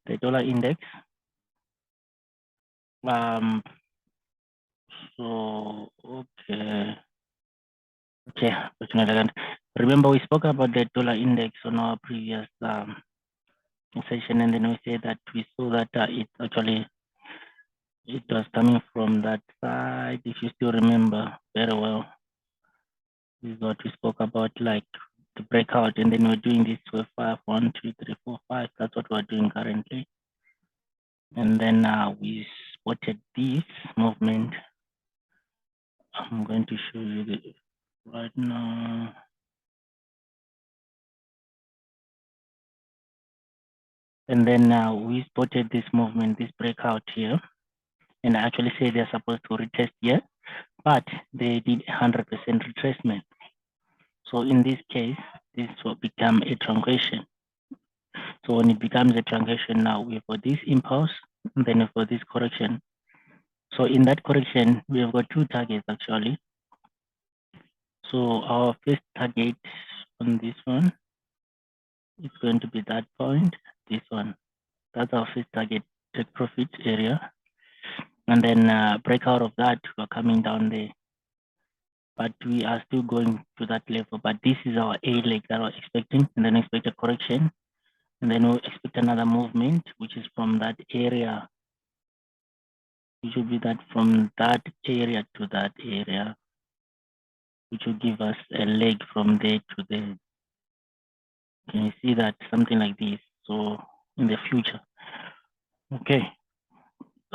the dollar index. So okay, fortunately, remember we spoke about the dollar index on our previous session, and then we said that we saw that it was coming from that side. If you still remember very well, this is what we spoke about, like the breakout, and then we're doing this with 5, 1, 2, 3, 4, 5. That's what we're doing currently. And then we spotted this movement. I'm going to show you this right now. And then we spotted this movement, this breakout here. And I actually say they're supposed to retest here, but they did 100% retracement. So in this case, this will become a truncation. So when it becomes a truncation, now we've got this impulse, and then we've got this correction. So in that correction, we have got 2 targets actually. So our first target on this one is going to be that point, this one. That's our first target, take profit area. And then breakout of that, we're coming down there. But we are still going to that level. But this is our A leg that we're expecting, and then expect a correction. And then we'll expect another movement, which is from that area. It should be that from that area to that area, which will give us a leg from there to there. Can you see that? Something like this. So in the future. Okay.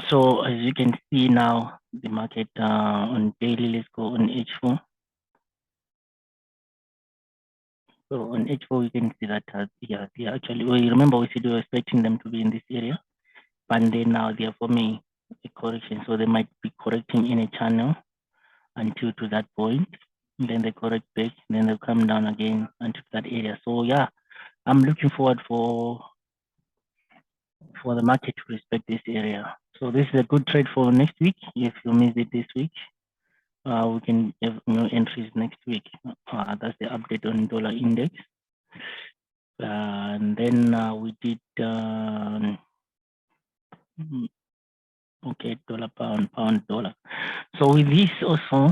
So as you can see now, the market on daily, let's go on H4. So on H4, we can see that yeah, they actually, well, remember we said we were expecting them to be in this area, but then now they are forming a correction. So they might be correcting in a channel until to that point, and then they correct back, and then they'll come down again until that area. So yeah, I'm looking forward for the market to respect this area. So this is a good trade for next week. If you miss it this week, we can have new entries next week. That's the update on dollar index. And then we did okay, dollar, pound, dollar. So with this also,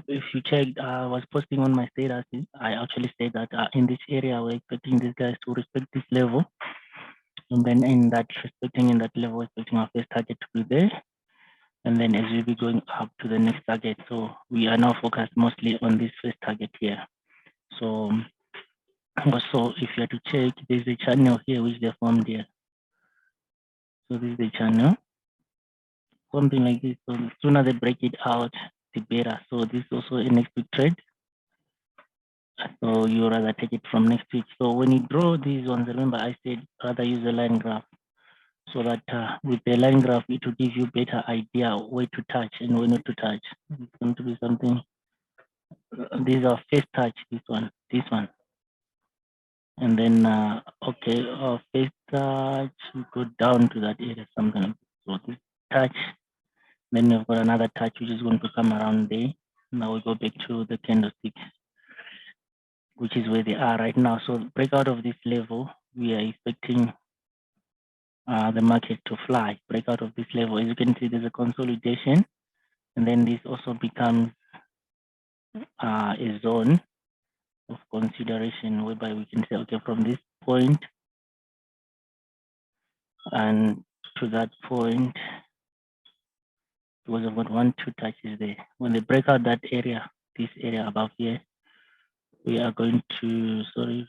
if you checked, I was posting on my status. I actually said that in this area, we're expecting these guys to respect this level. And then in that respecting in that level, we're expecting our first target to be there. And then as we'll be going up to the next target. So we are now focused mostly on this first target here. So also, if you have to check, there's a channel here which they formed here. So this is the channel, something like this. So the sooner they break it out, the better. So this is also a next week trade. So you rather take it from next week. So when you draw these ones, remember I said rather use a line graph, so that with the line graph it will give you better idea where to touch and where not to touch. It's going to be something. These are first touch. This one, and then okay, first touch. We go down to that area, something like this. So this touch. Then we've got another touch which is going to come around there. Now we go back to the candlestick, which is where they are right now. So breakout of this level, we are expecting the market to fly. Breakout of this level, as you can see, there's a consolidation, and then this also becomes a zone of consideration whereby we can say, okay, from this point and to that point, because I've got 1, 2 touches there. When they break out that area, this area above here, we are going to, sorry,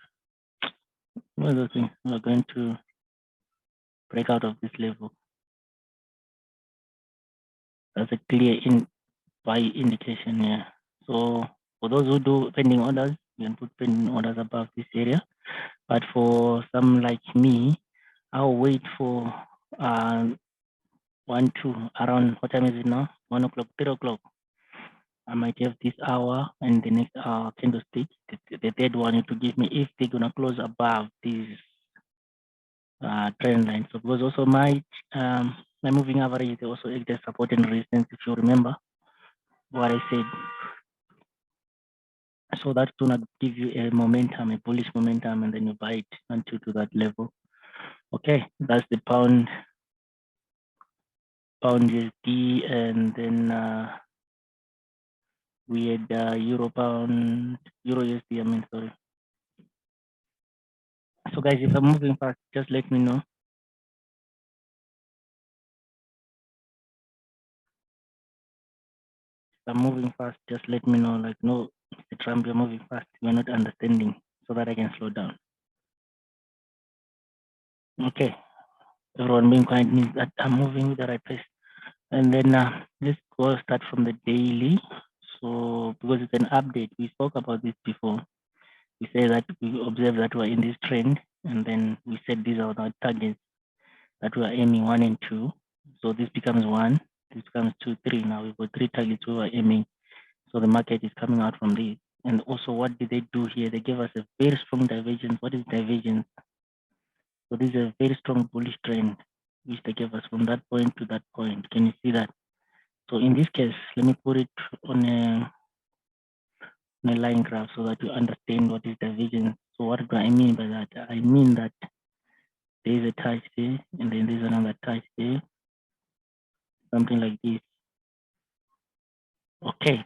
what are those things? We're going to break out of this level. That's a clear buy indication here. So for those who do pending orders, you can put pending orders above this area. But for some like me, I'll wait for 1, 2, around, what time is it now? 1 o'clock, 3 o'clock. I might have this hour and the next candlestick. The third one to give me if they're gonna close above this trend line. So because also my moving average is also act as support and resistance, if you remember what I said. So that's gonna give you a momentum, a bullish momentum, and then you buy it until to that level Okay, that's the pound USD, and then we had euro USD. I mean, sorry. So guys, if I'm moving fast, just let me know. If I'm moving fast, just let me know. Like, no, Mr. Trump, you're moving fast. You're not understanding, so that I can slow down. Okay, everyone being quiet means that I'm moving with the right pace. And then let's go start from the daily. So because it's an update, we spoke about this before. We say that we observe that we're in this trend, and then we said these are our targets that we are aiming 1 and 2. So this becomes 1, this becomes 2, 3. Now we've got 3 targets we are aiming. So the market is coming out from this. And also, what did they do here? They gave us a very strong divergence. What is divergence? So this is a very strong bullish trend, which they gave us from that point to that point. Can you see that? So in this case, let me put it on a line graph so that you understand what is divergence. So what do I mean by that? I mean that there is a touch there, and then there's another touch there, something like this. Okay,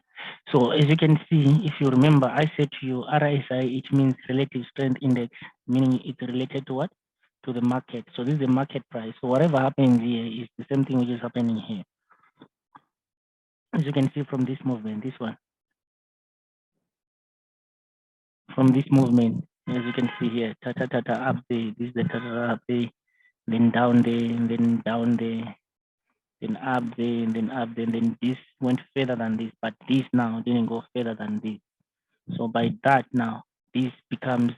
so as you can see, if you remember, I said to you, RSI, it means relative strength index, meaning it's related to what? To the market. So this is the market price. So whatever happens here is the same thing which is happening here. As you can see from this movement, this one, from this movement, as you can see here, up there, this is the up there, then down there, and then down there, then up there, and then up there, and then this went further than this, but this now didn't go further than this. So by that now, this becomes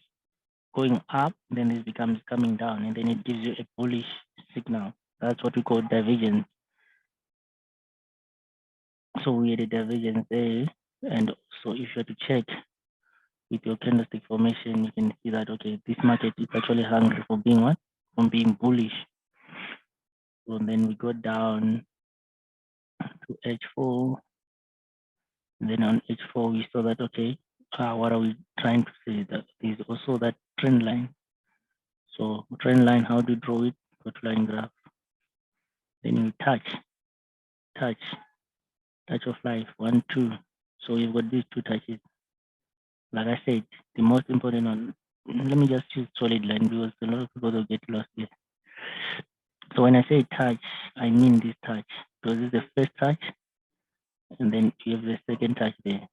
going up, then this becomes coming down, and then it gives you a bullish signal. That's what we call divergence. So we had a divergence there, and so if you were to check with your candlestick formation, you can see that, okay, this market is actually hungry for being what? From being bullish. So then we go down to H4. And then on H4, we saw that, okay, what are we trying to say? That there's also that trend line. So trend line, how do you draw it? Go to line graph. Then you touch of life, 1, 2. So you've got these 2 touches. Like I said, the most important one, let me just choose solid line because a lot of people will get lost here. So when I say touch, I mean this touch. So this is the first touch, and then you have the second touch there.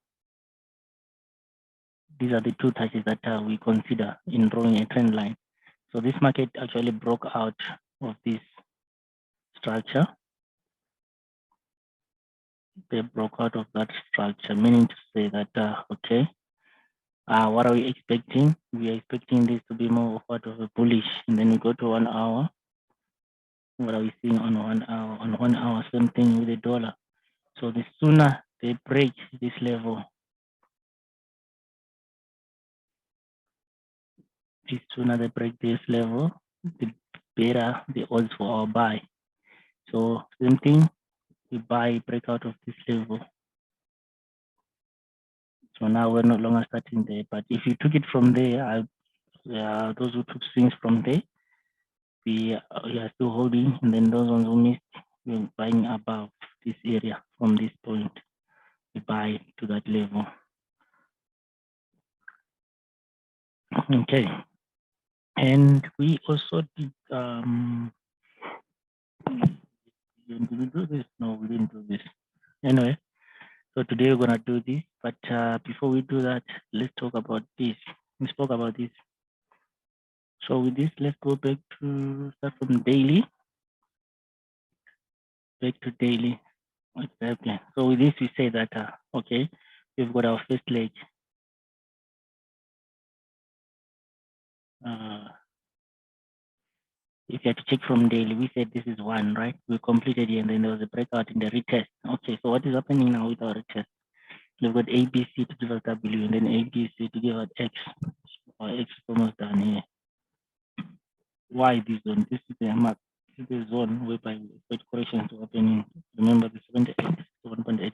These are the 2 touches that we consider in drawing a trend line. So this market actually broke out of this structure. They broke out of that structure, meaning to say that, okay, what are we expecting? We are expecting this to be more of what of a bullish, and then we go to 1 hour. What are we seeing on 1 hour? On 1 hour, same thing with the dollar. So the sooner they break this level, the sooner they break this level, the better the odds for our buy. So same thing, we buy break out of this level. So now we're no longer starting there. But if you took it from there, those who took swings from there, we are still holding, and then those ones who missed, we're buying above this area from this point. We buy to that level. Okay. And we also did did we do this? No, we didn't do this. Anyway, so today we're gonna do this, but before we do that, let's talk about this. We spoke about this. So with this, let's go back to start from daily. Back to daily. Exactly. So with this, we say that okay, we've got our first leg. If you have to check from daily, we said this is 1, right? We completed here, and then there was a breakout in the retest. Okay, so what is happening now with our retest? We've got ABC to give us W, and then ABC to give us X. Or X is almost done here. Why this zone? This is the mark. This is the zone whereby we expect corrections to happen in. Remember the 78, 1.8%,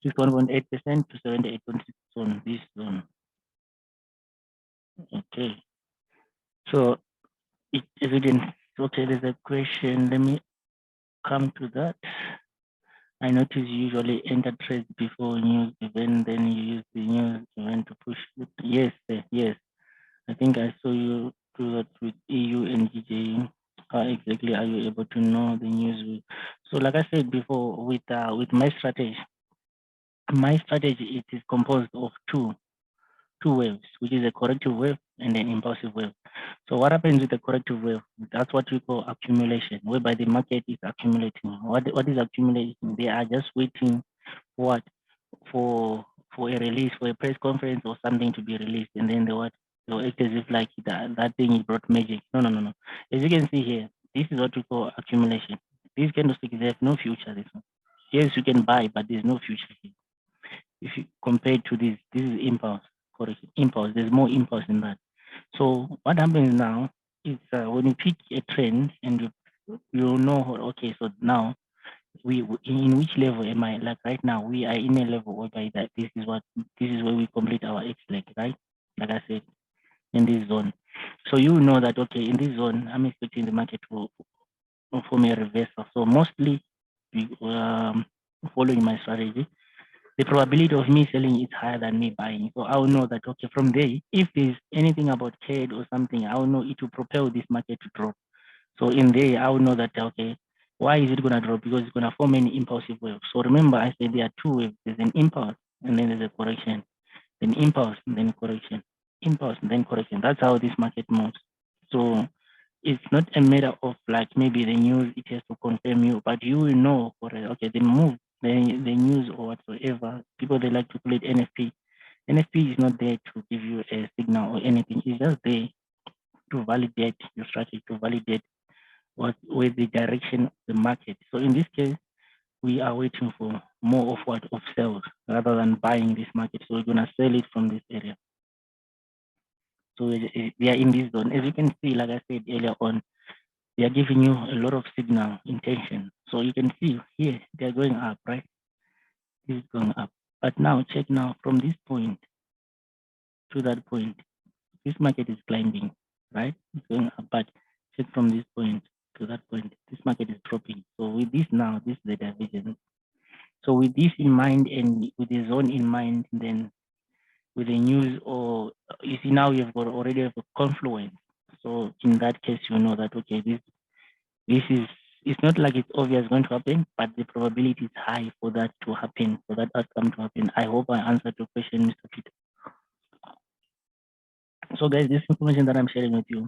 61.8% to 78.6 zone. This zone. Okay. So It evidence. Okay, there's a question. Let me come to that. I notice you usually enter trades before news event, then you use the news event to push it. Yes, yes. I think I saw you do that with EU and GJ. How exactly are you able to know the news? So, like I said before, with my strategy it is composed of two waves, which is a corrective wave and an impulsive wave. So what happens with the corrective wave? That's what we call accumulation, whereby the market is accumulating. What is accumulating? They are just waiting what for for a release, for a press conference or something to be released, and then they act as if like that thing is brought magic. No. As you can see here, this is what we call accumulation. These candlesticks, they have no future. This one. Yes, you can buy, but there's no future here. If you compare to this is impulse, correct? Impulse, there's more impulse in that. So what happens now is when you pick a trend and you know, okay, so now we in which level am I? Like right now, we are in a level whereby that this is where we complete our X leg, right? Like I said, in this zone. So you know that okay, in this zone, I'm expecting the market to form a reversal. So mostly, following my strategy, the probability of me selling is higher than me buying. So I will know that, okay, from there, if there's anything about trade or something, I will know it will propel this market to drop. So in there, I will know that, okay, why is it going to drop? Because it's going to form an impulsive wave. So remember, I said there are two waves. There's an impulse and then there's a correction. Then impulse and then correction. Impulse and then correction. That's how this market moves. So it's not a matter of like maybe the news it has to confirm you, but you will know for okay the move, the news or whatsoever. People they like to call it NFP. NFP is not there to give you a signal or anything. It's just there to validate your strategy, to validate what with the direction of the market. So in this case, we are waiting for more of what of sales rather than buying this market. So we're gonna sell it from this area. So we are in this zone. As you can see, like I said earlier on, they are giving you a lot of signal intention. So you can see here, they're going up, right? This is going up. But now check now from this point to that point, this market is climbing, right? It's going up, but check from this point to that point, this market is dropping. So with this now, this is the divergence. So with this in mind and with the zone in mind, then with the news or you see now you've got already have a confluence. So in that case, you know that okay, this is it's not like it's obvious going to happen, but the probability is high for that to happen, for that outcome to happen. I hope I answered your question, Mr. Peter. So guys, this information that I'm sharing with you,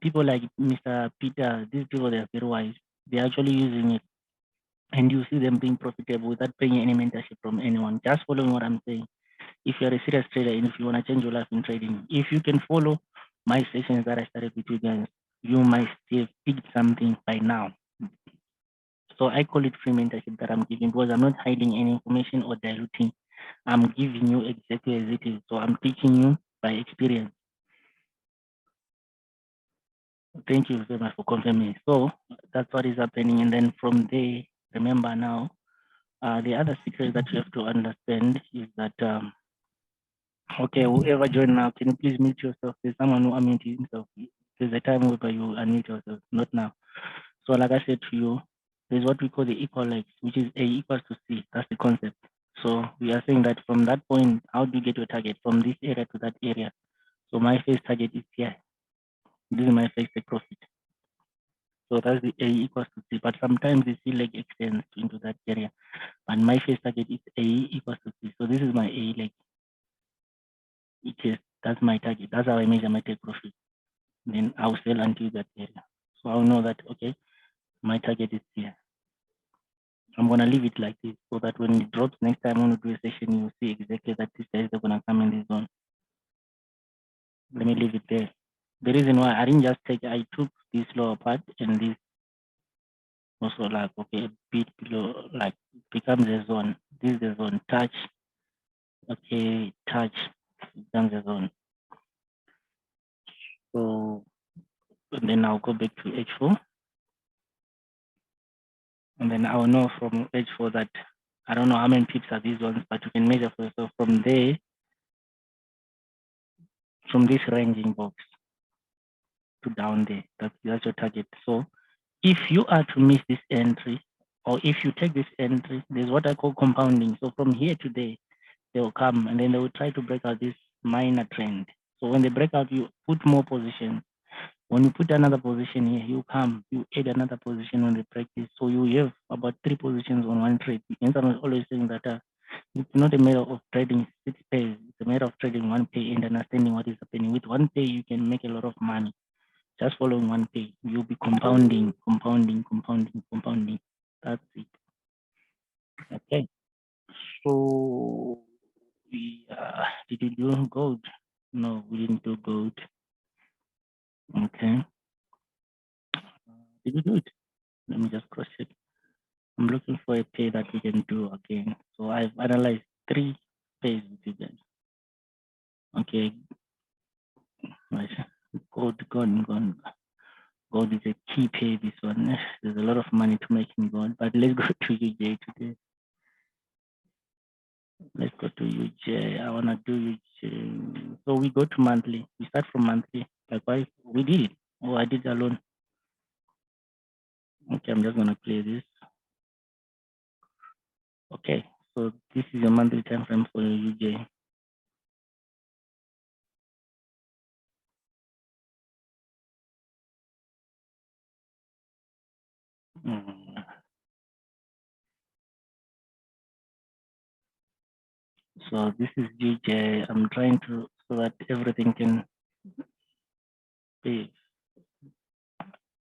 people like Mr. Peter, these people they are very wise. They're actually using it and you see them being profitable without paying any mentorship from anyone. Just following what I'm saying. If you're a serious trader and if you want to change your life in trading, if you can follow my sessions that I started with you guys, you might have picked something by now. So I call it free mentorship that I'm giving because I'm not hiding any information or diluting. I'm giving you exactly as it is. So I'm teaching you by experience. Thank you very much for confirming. So that's what is happening. And then from there, remember now, the other secret that you have to understand is that, okay, whoever join now, can you please mute yourself? There's someone who unmuted himself. There's a time where you unmute yourself, not now. So like I said to you, there's what we call the equal which is A equals to C. That's the concept. So we are saying that from that point, how do you get your target from this area to that area? So my first target is here. This is my first take profit. So that's the A equals to C. But sometimes the C leg extends into that area. And my first target is A equals to C. So this is my A leg. That's my target. That's how I measure my take profit. Then I'll sell until that area. So I'll know that okay, my target is here. I'm gonna leave it like this so that when it drops next time when we do a session, you'll see exactly that this guys are gonna come in this zone. Let me leave it there. The reason why I didn't just I took this lower part and this also like okay, a bit below, like becomes a zone. This is the zone. Touch, okay, touch becomes a zone. So and then I'll go back to H4. And then I'll know from H4 that I don't know how many pips are these ones, but you can measure for yourself from there, from this ranging box. to down there. That's your target. So if you are to miss this entry, or if you take this entry, there's what I call compounding. So from here to there, they will come and then they will try to break out this minor trend. So when they break out, you put more positions. When you put another position here, you come, you add another position on the practice. So you have about 3 positions on one trade. Hence, I'm always saying that it's not a matter of trading 6 pairs. It's a matter of trading one pair and understanding what is happening. With one pair, you can make a lot of money. Just following one pair, you'll be compounding, compounding, compounding, compounding. That's it. Okay. So we did you do gold? No, we didn't do gold. Okay. Did we do it? Let me just cross check. I'm looking for a pay that we can do again. So I've analyzed 3 pays with you guys. Okay. Right. Gold gone. Gold is a key pay this one. There's a lot of money to make in gold, but let's go to UJ today. Let's go to UJ. I wanna do UJ. So we go to monthly. We start from monthly. Likewise, we did it. Oh, I did alone. Okay, I'm just gonna play this. Okay, so this is a monthly time frame for UJ. So this is UJ. I'm trying to so that everything can be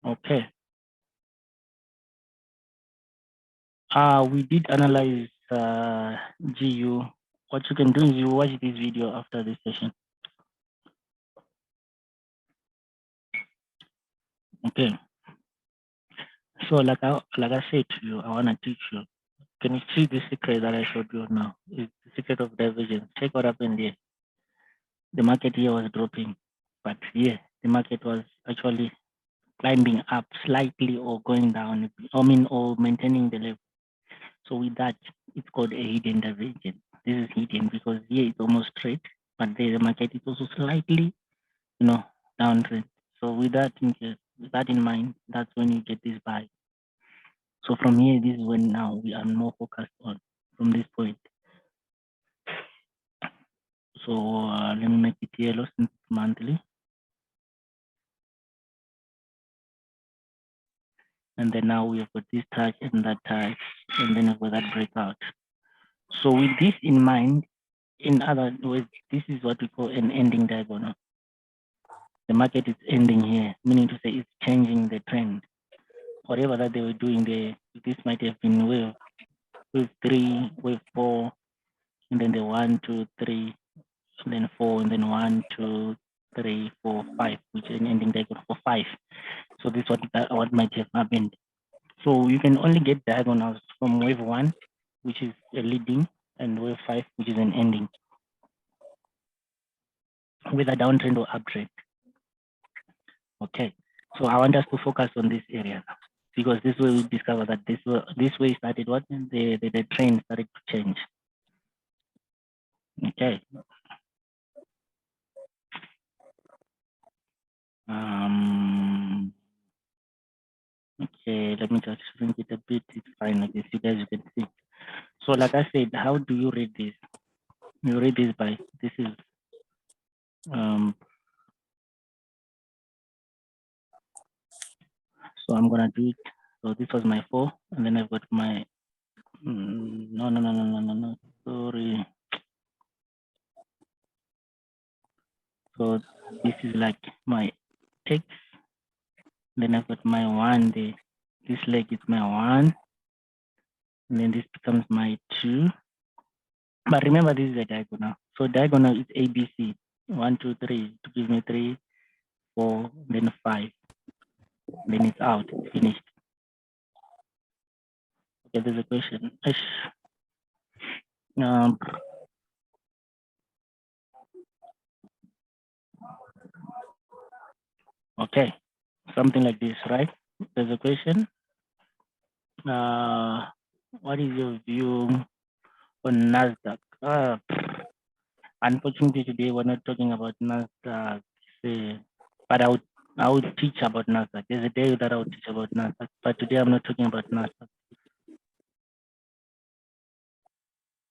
okay. We did analyze GU. What you can do is you watch this video after this session. Okay. So like I said to you, I wanna teach you. Can you see the secret that I showed you now? It's the secret of divergence. Check what happened here. The market here was dropping, but here the market was actually climbing up slightly or going down. Or maintaining the level. So with that, it's called a hidden divergence. This is hidden because here it's almost straight, but there the market is also slightly, downtrend. So with that in mind, that's when you get this buy. So from here, this is when now we are more focused on from this point. So let me make it yellow since it's monthly. And then now we have got this touch and that touch, and then we've got that breakout. So with this in mind, in other words, this is what we call an ending diagonal. The market is ending here, meaning to say it's changing the trend. Whatever that they were doing there, this might have been wave 3, wave 4, and then the 1, 2, 3, and then 4, and then 1, 2, 3, 4, 5, which is an ending diagonal for 5. So this is what might have happened. So you can only get diagonals from wave 1, which is a leading, and wave 5, which is an ending, with a downtrend or uptrend. Okay, so I want us to focus on this area because this way we discover that this way started what the trend started to change. Okay. Okay, let me just shrink it a bit. It's fine like this. You guys you can see. So like I said, how do you read this? You read this by this is so I'm gonna do it. So this was my 4, and then I've got my no, sorry. So this is like my X. Then I've got my 1 there. This leg is my 1. And then this becomes my 2. But remember, this is a diagonal. So diagonal is ABC. 1, 2, 3 to give me 3, 4, then 5. Then it's out. It's finished. Okay, there's a question. Okay, something like this, right? There's a question. What is your view on NASDAQ? Unfortunately, today we're not talking about NASDAQ, but I would teach about NASDAQ. There's a day that I would teach about NASDAQ, but today I'm not talking about NASDAQ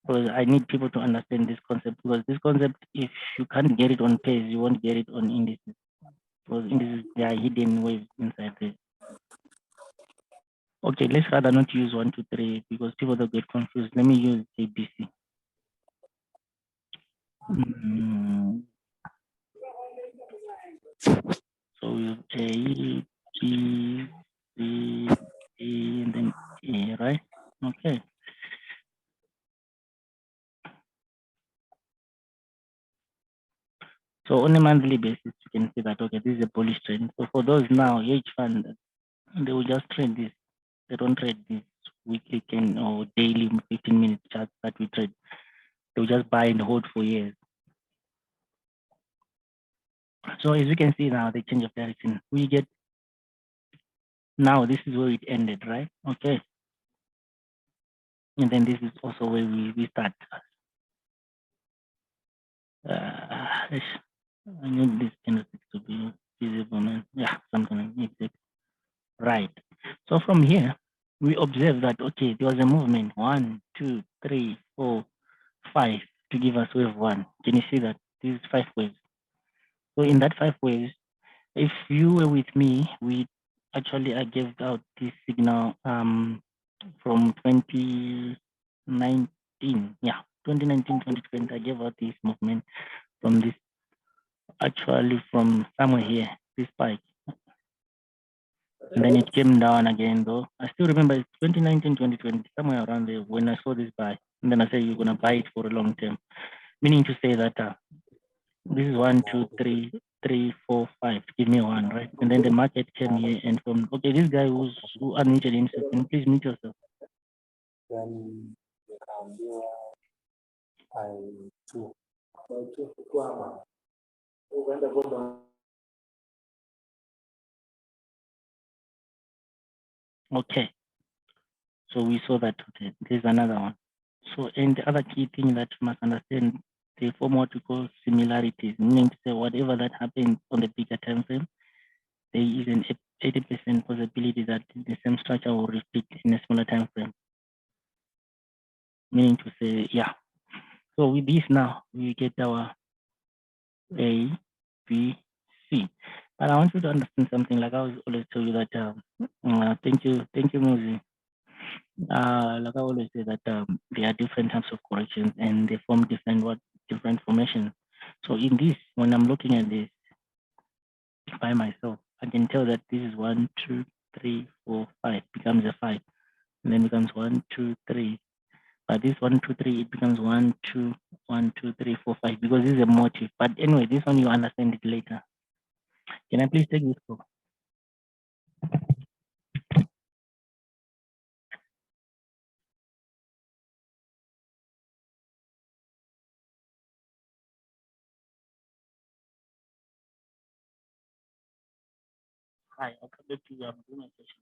because I need people to understand this concept, because this concept, if you can't get it on pairs, you won't get it on indices, because indices, there are hidden waves inside there. Okay, let's rather not use 1, 2, 3 because people will get confused. Let me use ABC. So we have A, B, C, D, and then A, right? Okay. So on a monthly basis, you can see that, okay, this is a bullish trend. So for those now, hedge fund, they will just trade this. They don't trade this weekly or daily 15-minute charts that we trade. They'll just buy and hold for years. So as you can see now, the change of direction, we get, now this is where it ended, right? Okay. And then this is also where we start. I need this candlestick to be visible, man. Yeah, something like this. Right. So from here, we observe that, okay, there was a movement, 1, 2, 3, 4, 5 to give us wave 1. Can you see that? These 5 waves. So in that 5 waves, if you were with me, I gave out this signal from 2019. Yeah, 2019, 2020, I gave out this movement from this, actually from somewhere here, this spike. And then it came down again, though. I still remember it's 2019, 2020, somewhere around there when I saw this buy. And then I said, you're going to buy it for a long term. Meaning to say that this is 1, 2, 3, 3, 4, 5. Give me 1, right? And then the market came here and from, okay, this guy who unmuted himself, can you please mute yourself? Okay. So we saw that, okay, there's another one. So, and the other key thing that you must understand, they form what we call similarities, meaning to say whatever that happens on the bigger time frame, there is an 80% possibility that the same structure will repeat in a smaller time frame. Meaning to say, yeah. So with this now, we get our A, B, C. But I want you to understand something, like I always tell you that, thank you, Muzi. Like I always say that there are different types of corrections and they form different formations. So in this, when I'm looking at this by myself, I can tell that this is 1, 2, 3, 4, 5 becomes a 5, and then becomes 1, 2, 3. But this 1, 2, 3, it becomes 1, 2, 1, 2, 3, 4, 5 because this is a motive. But anyway, this one you understand it later. Can I please take this call? Hi, I'll come back to you. I'm doing a session.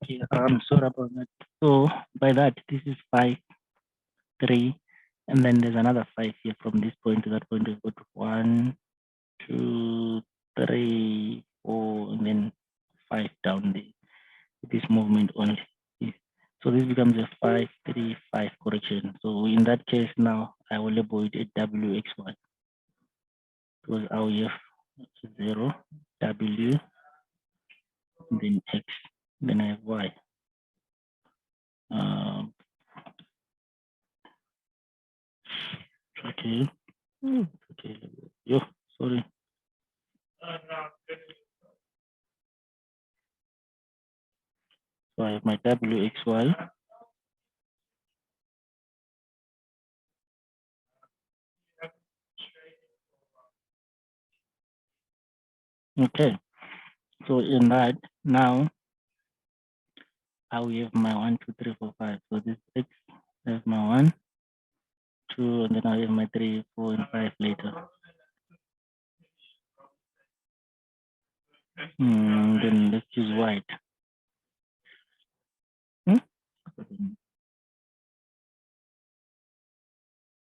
Okay, sorry about that. So by that, this is 5, 3, and then there's another 5 here from this point to that point. We go to 1, 2, 3, 4, and then 5 down there. This movement only. So this becomes a 5, 3, 5 correction. So in that case now, I will label it a WXY because I will have 0, W, then X, then I have Y. Okay. Okay. Yo, sorry. So I have my WXY. Okay. So in that, now I will have my 1, 2, 3, 4, 5. So this X, I have my 1, 2, and then I have my 3, 4, and 5 later. Then let's choose white.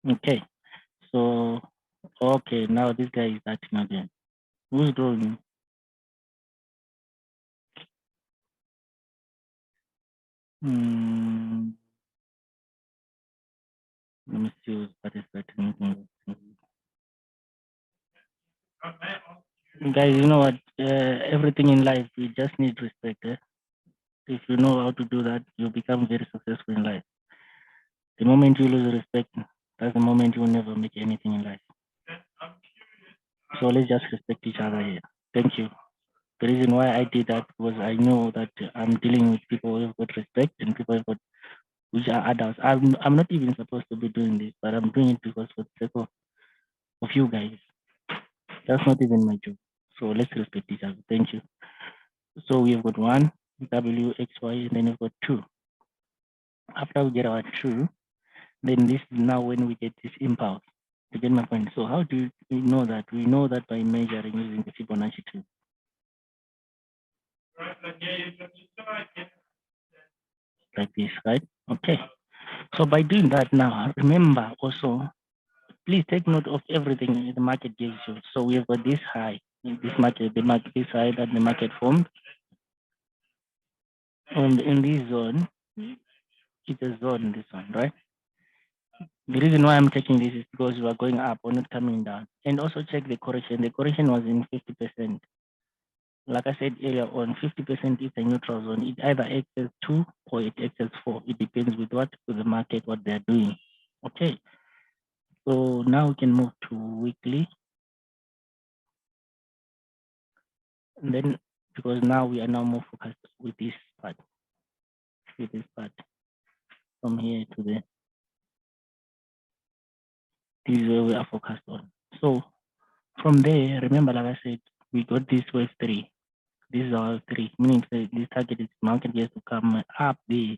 Okay, so okay, now this guy is acting again. Who's growing? Let me see who's participating. Guys, you know what? Everything in life, you just need respect. If you know how to do that, you become very successful in life. The moment you lose respect, that's the moment you will never make anything in life. So let's just respect each other here. Thank you. The reason why I did that was I know that I'm dealing with people who've got respect and people who've got, which are adults. I'm not even supposed to be doing this, but I'm doing it because for the sake of you guys. That's not even my job. So let's respect each other. Thank you. So we've got 1, WXY, and then we've got 2. After we get our 2, then this is now when we get this impulse. You get my point? So how do we know that? We know that by measuring using the Fibonacci 2. Like this, right? Okay. So by doing that now, remember also, please take note of everything the market gives you. So we've got this high, this market, this high that the market formed. And in this zone, it's a zone, this one, right? The reason why I'm taking this is because we are going up, we're not coming down. And also check the correction. The correction was in 50%. Like I said earlier on, 50% is a neutral zone. It either excels 2 or it excels 4. It depends with the market, what they're doing. Okay. So now we can move to weekly. And then, because now we are now more focused with this part, from here to there. This is where we are focused on. So from there, remember, like I said, we got this wave 3. This is our 3, meaning this target is market has to come up there.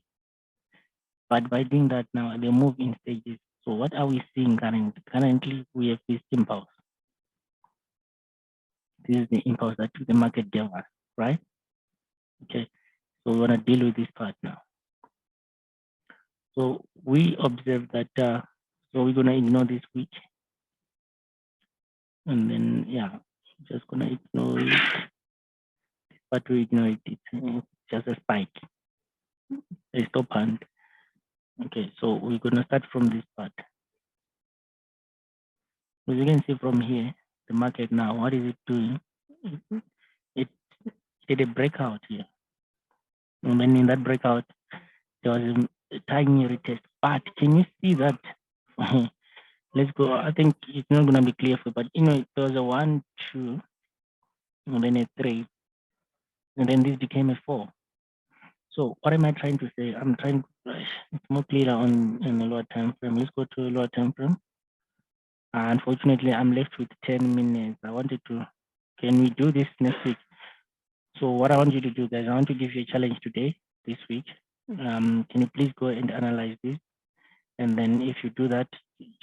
But by doing that now, they move in stages. So what are we seeing currently? Currently, we have this impulse. This is the impulse that the market gave us, right? Okay. So we want to deal with this part now. So we observe that, so we're going to ignore this week. And then, yeah, just going to ignore it. But we ignore it. It's just a spike. A stop hand. Okay, so we're going to start from this part. As you can see from here, the market now, what is it doing? It did a breakout here. And then in that breakout, there was a tiny retest. But can you see that? Let's go. I think it's not going to be clear for, but you know, there was a 1, 2, and then a 3, and then this became a 4. So what am I trying to say? I'm trying to, it's more clear on in the lower time frame. Let's go to a lower time frame. Unfortunately, I'm left with 10 minutes. I wanted to, can we do this next week? So what I want you to do, guys, I want to give you a challenge today, this week. Can you please go and analyze this? And then if you do that,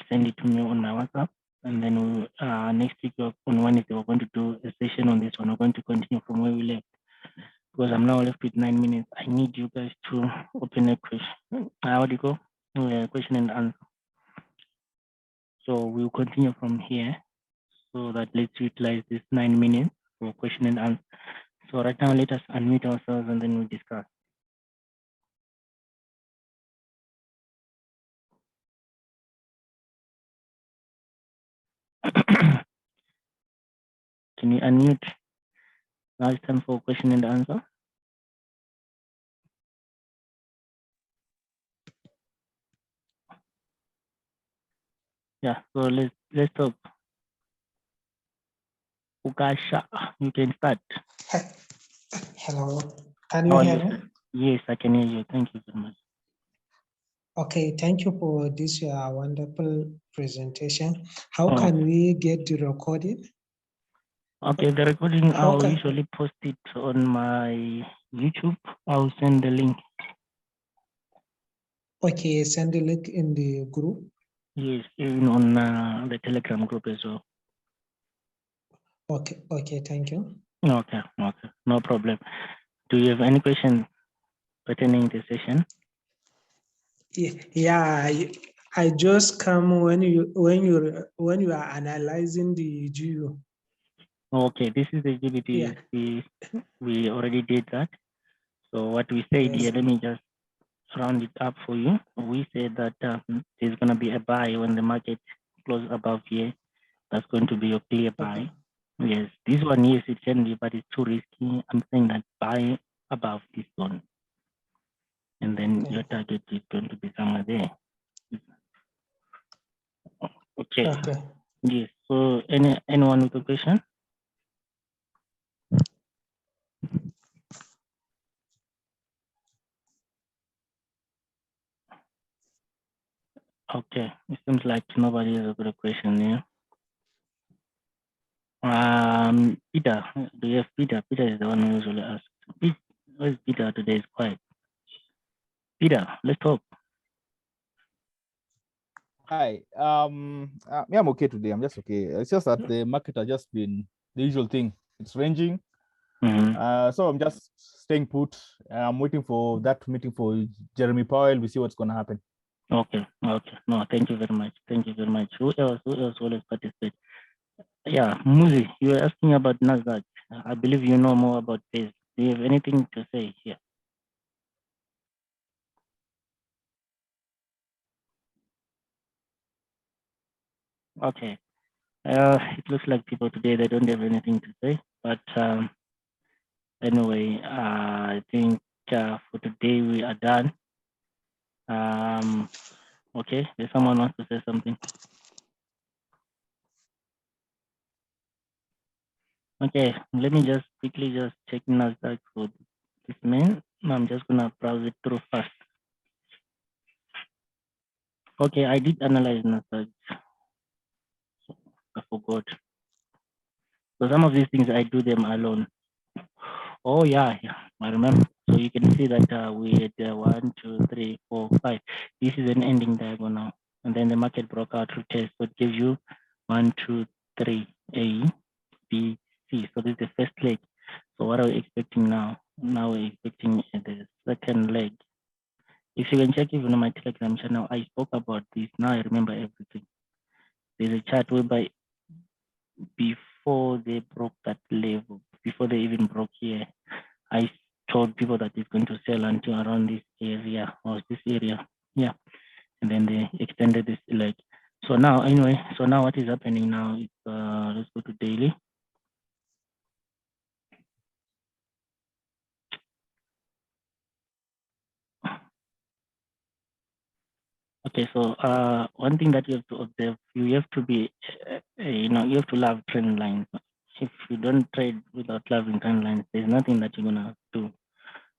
send it to me on my WhatsApp. And then next week on Wednesday, we're going to do a session on this one. We're going to continue from where we left. Because I'm now left with 9 minutes. I need you guys to open a question. How do you go? Question and answer. So we'll continue from here. So that let's utilize this 9 minutes for question and answer. So right now, let us unmute ourselves and then we'll discuss. Can you unmute? Now it's time for question and answer. Yeah, so let's talk. Ukasha, you can start. Hello, can you hear me? Yes, I can hear you. Thank you very much. Okay, thank you for this wonderful presentation. How can we get the recording? Okay, the recording, I'll usually post it on my YouTube. I'll send the link. Okay, send the link in the group. Yes, even on the Telegram group as well. Okay, thank you. Okay, no problem. Do you have any questions pertaining to the session? Yeah, I just come when you are analyzing the GU. Okay, this is the Yeah. GBT. We already did that. So what we said Yes. here, let me just round it up for you. We said that there's going to be a buy when the market closes above here. That's going to be your clear buy. Okay. Yes, this one, yes, it can be, but it's too risky. I'm saying that buy above this one. And then Okay. your target is going to be somewhere there. Okay. Okay. Yes. So anyone with a question? Okay. It seems like nobody has got a question here. Peter, do you have Peter? Peter is the one who usually asks. Where's Peter today? Is quiet. Peter, let's talk. Hi. Yeah, I'm okay today. I'm just okay. It's just that the market has just been the usual thing. It's ranging. So I'm just staying put. I'm waiting for that meeting for Jeremy Powell. We see what's going to happen. Okay. Okay. No, thank you very much. Thank you very much. Who else? Who else will participate? Yeah, Muzi, you were asking about Nasdaq. I believe you know more about this. Do you have anything to say here? Okay. It looks like people today, they don't have anything to say. But anyway, I think for today we are done. Okay, if someone wants to say something. Okay, let me just quickly just check Nasdaq for this man. I'm just gonna browse it through first. Okay, I did analyze Nasdaq. I forgot. So some of these things I do them alone. Oh yeah, I remember. So you can see that we had 1, 2, 3, 4, 5. This is an ending diagonal, and then the market broke out to test. So it gives you 1, 2, 3, A, B, C. So this is the first leg. So what are we expecting now? Now we're expecting the second leg. If you can check even on my Telegram channel, I spoke about this. Now I remember everything. There's a chart whereby before they broke that level, before they even broke here, I told people that it's going to sell until around this area or this area. Yeah. And then they extended this leg. So now, anyway, so now what is happening now is, let's go to daily. Okay, so one thing that you have to observe, you have to be, you have to love trend lines. If you don't trade without loving trend lines, there's nothing that you're gonna do,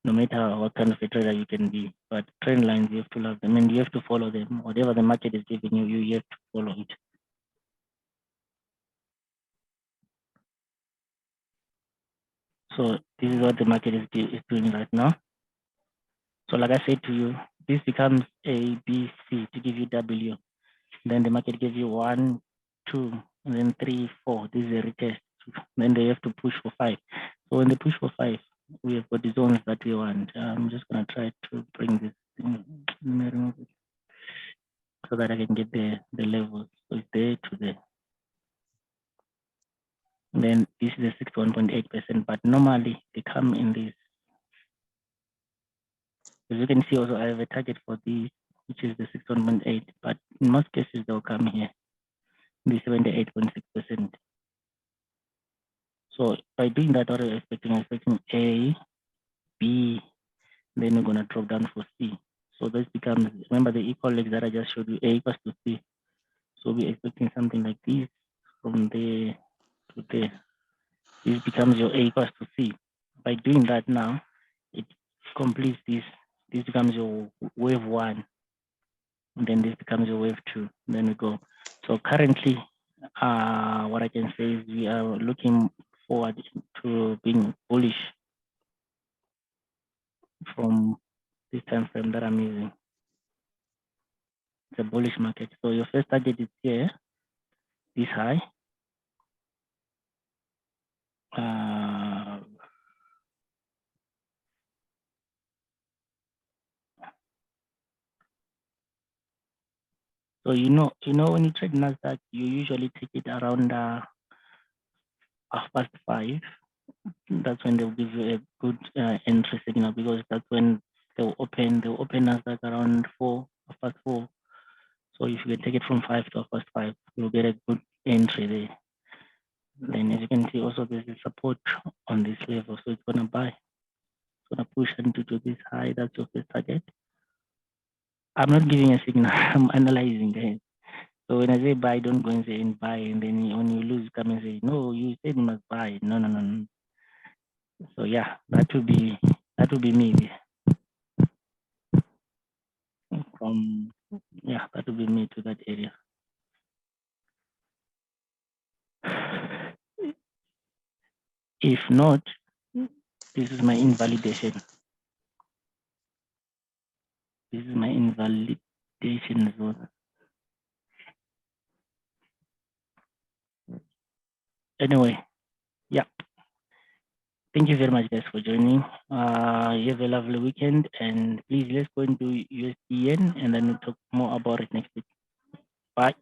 no matter what kind of a trader you can be. But trend lines, you have to love them and you have to follow them. Whatever the market is giving you, you have to follow it. So this is what the market is doing right now. So like I said to you, this becomes A, B, C to give you W. Then the market gives you 1, 2, and then 3, 4. This is a retest. Then they have to push for 5. So when they push for 5, we have got the zones that we want. I'm just gonna try to bring this thing, remove it, so that I can get the levels. So it's there to there. And then this is a 61.8%, but normally they come in this. As you can see also, I have a target for these, which is the 61.8, but in most cases they'll come here, the 78.6%. So by doing that, what are you expecting? I'm expecting A, B, then we're gonna drop down for C. So this becomes, remember the equal legs that I just showed you, A equals to C. So we're expecting something like this from there to there. This becomes your A equals to C. By doing that now, it completes this. This becomes your wave 1. And then this becomes your wave 2. Then we go. So currently, what I can say is we are looking forward to being bullish from this time frame that I'm using. It's a bullish market. So your first target is here, this high. So you know when you trade Nasdaq, you usually take it around 5:30. That's when they'll give you a good entry signal, because that's when they'll open Nasdaq around 4:04. So if you take it from 5 to 5:05, you'll get a good entry there. Then as you can see, also there's a support on this level, so it's gonna buy. It's gonna push into this high. That's your first target. I'm not giving a signal. I'm analyzing it. So when I say buy, don't go and say and buy, and then when you lose, come and say no. You said you must buy. No. So yeah, that would be me there. From yeah, that would be me to that area. If not, this is my invalidation. This is my invalidation zone. Anyway, yeah. Thank you very much, guys, for joining. You have a lovely weekend, and please let's go into USDN, and then we'll talk more about it next week. Bye.